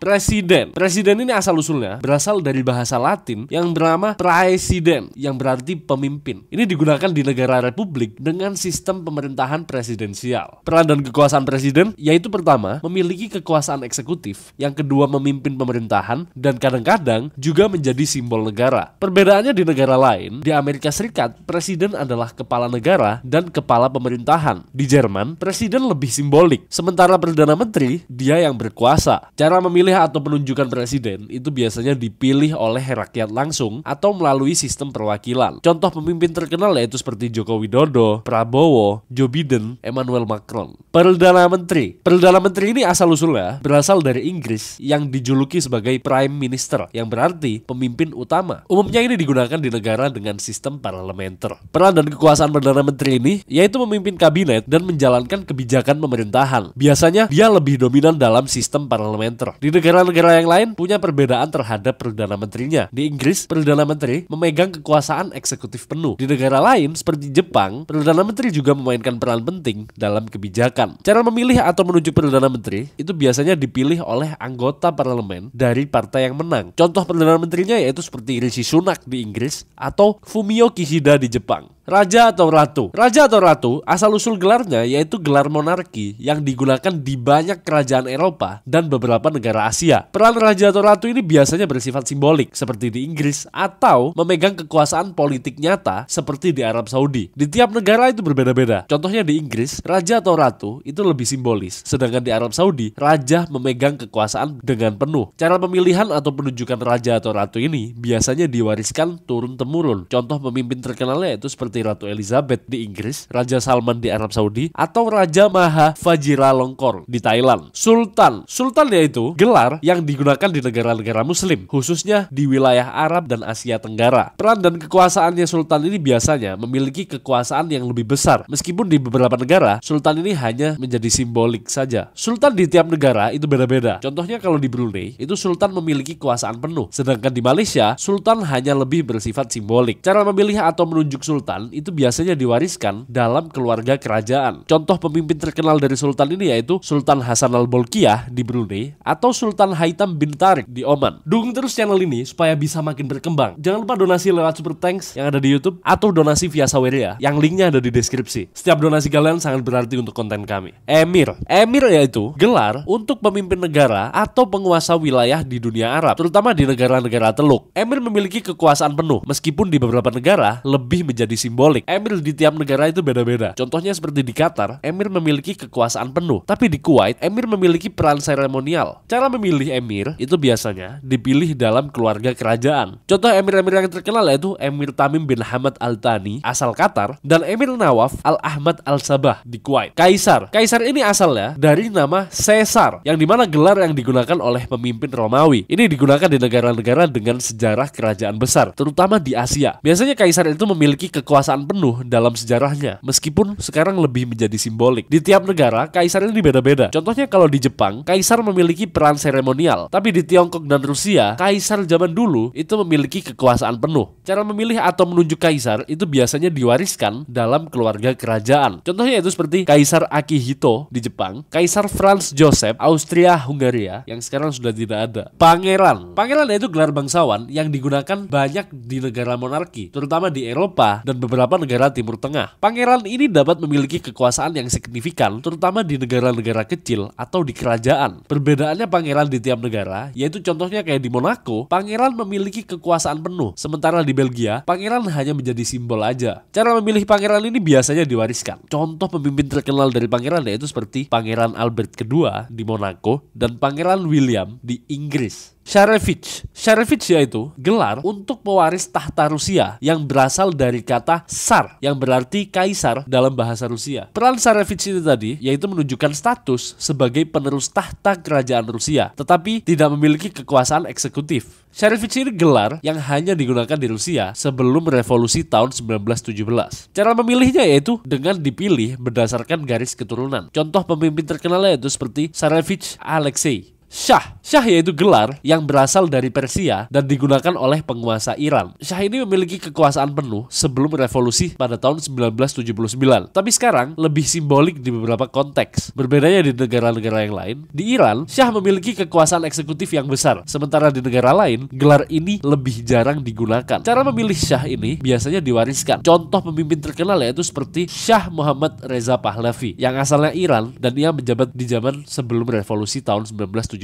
Presiden. Presiden ini asal-usulnya berasal dari bahasa Latin yang bernama praesiden, yang berarti pemimpin. Ini digunakan di negara republik dengan sistem pemerintahan presidensial. Peran dan kekuasaan presiden yaitu pertama, memiliki kekuasaan eksekutif, yang kedua memimpin pemerintahan, dan kadang-kadang juga menjadi simbol negara. Perbedaannya di negara lain, di Amerika Serikat, presiden adalah kepala negara dan kepala pemerintahan. Di Jerman, presiden lebih simbolik, sementara Perdana Menteri, dia yang berkuasa. Cara memilih atau penunjukan presiden itu biasanya dipilih oleh rakyat langsung atau melalui sistem perwakilan. Contoh pemimpin terkenal yaitu seperti Joko Widodo, Prabowo, Joe Biden, Emmanuel Macron. Perdana Menteri. Perdana Menteri ini asal-usulnya berasal dari Inggris yang dijuluki sebagai Prime Minister, yang berarti pemimpin utama. Umumnya ini digunakan di negara dengan sistem parlementer. Peran dan kekuasaan Perdana Menteri ini yaitu memimpin kabinet dan menjalankan kebijakan pemerintahan. Biasanya dia lebih dominan dalam sistem parlementer. Di negara-negara yang lain punya perbedaan terhadap Perdana Menterinya. Di Inggris, Perdana Menteri memegang kekuasaan eksekutif penuh. Di negara lain seperti Jepang, Perdana Menteri juga memainkan peran penting dalam kebijakan. Cara memilih atau menunjuk Perdana Menteri itu biasanya dipilih oleh anggota parlemen dari partai yang menang. Contoh Perdana Menterinya yaitu seperti Rishi Sunak di Inggris atau Fumio Kishida di Jepang. Raja atau Ratu. Raja atau Ratu asal-usul gelarnya yaitu gelar monarki yang digunakan di banyak kerajaan Eropa dan beberapa negara Asia. Peran Raja atau Ratu ini biasanya bersifat simbolik seperti di Inggris atau memegang kekuasaan politik nyata seperti di Arab Saudi. Di tiap negara itu berbeda-beda. Contohnya di Inggris, Raja atau Ratu itu lebih simbolis, sedangkan di Arab Saudi, Raja memegang kekuasaan dengan penuh. Cara pemilihan atau penunjukan Raja atau Ratu ini biasanya diwariskan turun-temurun. Contoh pemimpin terkenalnya yaitu seperti Ratu Elizabeth di Inggris, Raja Salman di Arab Saudi, atau Raja Maha Vajiralongkorn di Thailand. Sultan. Sultan yaitu gelar yang digunakan di negara-negara Muslim, khususnya di wilayah Arab dan Asia Tenggara. Peran dan kekuasaannya Sultan ini biasanya memiliki kekuasaan yang lebih besar. Meskipun di beberapa negara, Sultan ini hanya menjadi simbolik saja. Sultan di tiap negara itu beda-beda. Contohnya kalau di Brunei, itu Sultan memiliki kekuasaan penuh. Sedangkan di Malaysia, Sultan hanya lebih bersifat simbolik. Cara memilih atau menunjuk Sultan itu biasanya diwariskan dalam keluarga kerajaan. Contoh pemimpin terkenal dari Sultan ini yaitu Sultan Hasan Al-Bolkiah di Brunei atau Sultan Haitham bin Tariq di Oman. Dukung terus channel ini supaya bisa makin berkembang. Jangan lupa donasi lewat Super Thanks yang ada di YouTube atau donasi via Saweria yang linknya ada di deskripsi. Setiap donasi kalian sangat berarti untuk konten kami. Emir. Emir yaitu gelar untuk pemimpin negara atau penguasa wilayah di dunia Arab, terutama di negara-negara Teluk. Emir memiliki kekuasaan penuh meskipun di beberapa negara lebih menjadi simbolik. Emir di tiap negara itu beda-beda. Contohnya seperti di Qatar, Emir memiliki kekuasaan penuh. Tapi di Kuwait, Emir memiliki peran seremonial. Cara memilih Emir itu biasanya dipilih dalam keluarga kerajaan. Contoh Emir-Emir yang terkenal yaitu Emir Tamim bin Hamad Al Thani asal Qatar dan Emir Nawaf Al Ahmad Al Sabah di Kuwait. Kaisar. Kaisar ini asalnya dari nama Caesar, yang dimana gelar yang digunakan oleh pemimpin Romawi. Ini digunakan di negara-negara dengan sejarah kerajaan besar, terutama di Asia. Biasanya kaisar itu memiliki kekuasaan penuh dalam sejarahnya, meskipun sekarang lebih menjadi simbolik. Di tiap negara, kaisar ini beda-beda. Contohnya kalau di Jepang, kaisar memiliki peran seremonial, tapi di Tiongkok dan Rusia, kaisar zaman dulu itu memiliki kekuasaan penuh. Cara memilih atau menunjuk kaisar itu biasanya diwariskan dalam keluarga kerajaan. Contohnya itu seperti Kaisar Akihito di Jepang, Kaisar Franz Joseph Austria-Hungaria yang sekarang sudah tidak ada. Pangeran. Pangeran yaitu gelar bangsawan yang digunakan banyak di negara monarki, terutama di Eropa dan beberapa negara Timur Tengah. Pangeran ini dapat memiliki kekuasaan yang signifikan, terutama di negara-negara kecil atau di kerajaan. Perbedaannya pangeran di tiap negara, yaitu contohnya kayak di Monaco, pangeran memiliki kekuasaan penuh, sementara di Belgia, pangeran hanya menjadi simbol aja. Cara memilih pangeran ini biasanya diwariskan. Contoh pemimpin terkenal dari pangeran yaitu seperti Pangeran Albert II di Monaco dan Pangeran William di Inggris. Tsarevich. Tsarevich yaitu gelar untuk pewaris tahta Rusia yang berasal dari kata Tsar yang berarti kaisar dalam bahasa Rusia. Peran Tsarevich ini tadi yaitu menunjukkan status sebagai penerus tahta kerajaan Rusia, tetapi tidak memiliki kekuasaan eksekutif. Tsarevich ini gelar yang hanya digunakan di Rusia sebelum revolusi tahun 1917. Cara memilihnya yaitu dengan dipilih berdasarkan garis keturunan. Contoh pemimpin terkenal yaitu seperti Tsarevich Alexei. Shah. Shah yaitu gelar yang berasal dari Persia dan digunakan oleh penguasa Iran. Shah ini memiliki kekuasaan penuh sebelum revolusi pada tahun 1979. Tapi sekarang lebih simbolik di beberapa konteks. Berbedanya di negara-negara yang lain, di Iran, Shah memiliki kekuasaan eksekutif yang besar. Sementara di negara lain, gelar ini lebih jarang digunakan. Cara memilih Shah ini biasanya diwariskan. Contoh pemimpin terkenal yaitu seperti Shah Muhammad Reza Pahlavi yang asalnya Iran dan ia menjabat di zaman sebelum revolusi tahun 1979.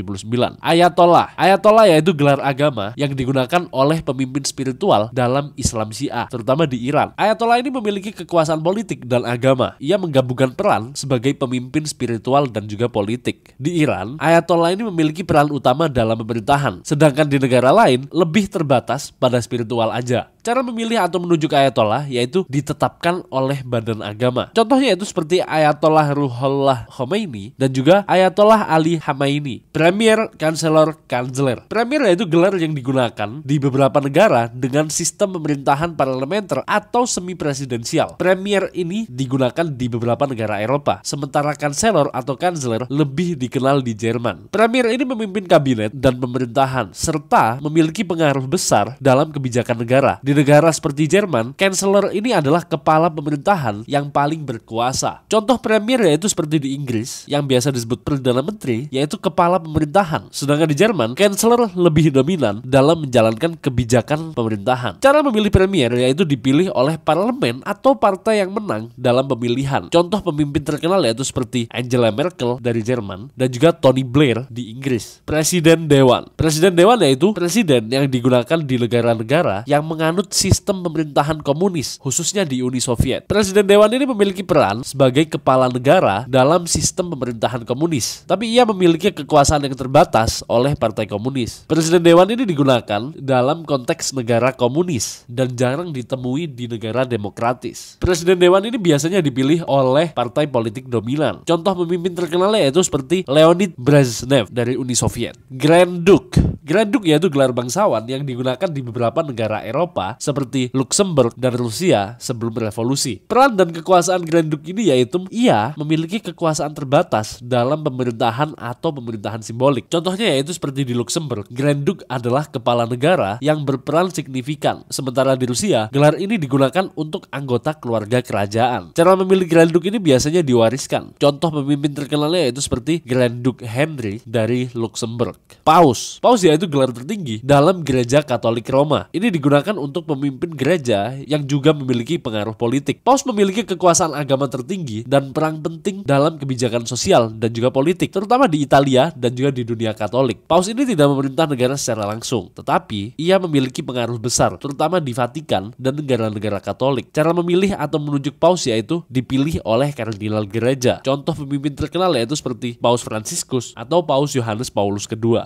Ayatollah. Ayatollah yaitu gelar agama yang digunakan oleh pemimpin spiritual dalam Islam Syiah, terutama di Iran. Ayatollah ini memiliki kekuasaan politik dan agama. Ia menggabungkan peran sebagai pemimpin spiritual dan juga politik. Di Iran, Ayatollah ini memiliki peran utama dalam pemerintahan, sedangkan di negara lain lebih terbatas pada spiritual aja. Cara memilih atau menunjuk Ayatollah yaitu ditetapkan oleh badan agama. Contohnya itu seperti Ayatollah Ruhollah Khomeini dan juga Ayatollah Ali Khamenei. Premier, Kanselir. Premier yaitu gelar yang digunakan di beberapa negara dengan sistem pemerintahan parlementer atau semi presidensial. Premier ini digunakan di beberapa negara Eropa, sementara Kanselir atau Kanselir lebih dikenal di Jerman. Premier ini memimpin kabinet dan pemerintahan serta memiliki pengaruh besar dalam kebijakan negara. Di negara seperti Jerman, Kanselir ini adalah kepala pemerintahan yang paling berkuasa. Contoh premier yaitu seperti di Inggris yang biasa disebut Perdana Menteri, yaitu kepala pemerintahan. Sedangkan di Jerman, Kanselir lebih dominan dalam menjalankan kebijakan pemerintahan. Cara memilih premier yaitu dipilih oleh parlemen atau partai yang menang dalam pemilihan. Contoh pemimpin terkenal yaitu seperti Angela Merkel dari Jerman dan juga Tony Blair di Inggris. Presiden Dewan. Presiden Dewan yaitu presiden yang digunakan di negara-negara yang menganut sistem pemerintahan komunis, khususnya di Uni Soviet. Presiden Dewan ini memiliki peran sebagai kepala negara dalam sistem pemerintahan komunis, tapi ia memiliki kekuasaan yang terbatas oleh partai komunis. Presiden Dewan ini digunakan dalam konteks negara komunis dan jarang ditemui di negara demokratis. Presiden Dewan ini biasanya dipilih oleh partai politik dominan. Contoh pemimpin terkenalnya yaitu seperti Leonid Brezhnev dari Uni Soviet. Grand Duke. Grand Duke yaitu gelar bangsawan yang digunakan di beberapa negara Eropa seperti Luxembourg dan Rusia sebelum revolusi. Peran dan kekuasaan Grand Duke ini yaitu ia memiliki kekuasaan terbatas dalam pemerintahan atau pemerintahan simbolik. Contohnya yaitu seperti di Luxembourg, Grand Duke adalah kepala negara yang berperan signifikan. Sementara di Rusia, gelar ini digunakan untuk anggota keluarga kerajaan. Cara memilih Grand Duke ini biasanya diwariskan. Contoh pemimpin terkenalnya yaitu seperti Grand Duke Henry dari Luxembourg. Paus. Paus yaitu gelar tertinggi dalam gereja Katolik Roma. Ini digunakan untuk pemimpin gereja yang juga memiliki pengaruh politik. Paus memiliki kekuasaan agama tertinggi dan peran penting dalam kebijakan sosial dan juga politik, terutama di Italia dan juga di dunia Katolik. Paus ini tidak memerintah negara secara langsung, tetapi ia memiliki pengaruh besar, terutama di Vatikan dan negara-negara Katolik. Cara memilih atau menunjuk paus yaitu dipilih oleh kardinal gereja. Contoh pemimpin terkenal yaitu seperti Paus Fransiskus atau Paus Yohanes Paulus II.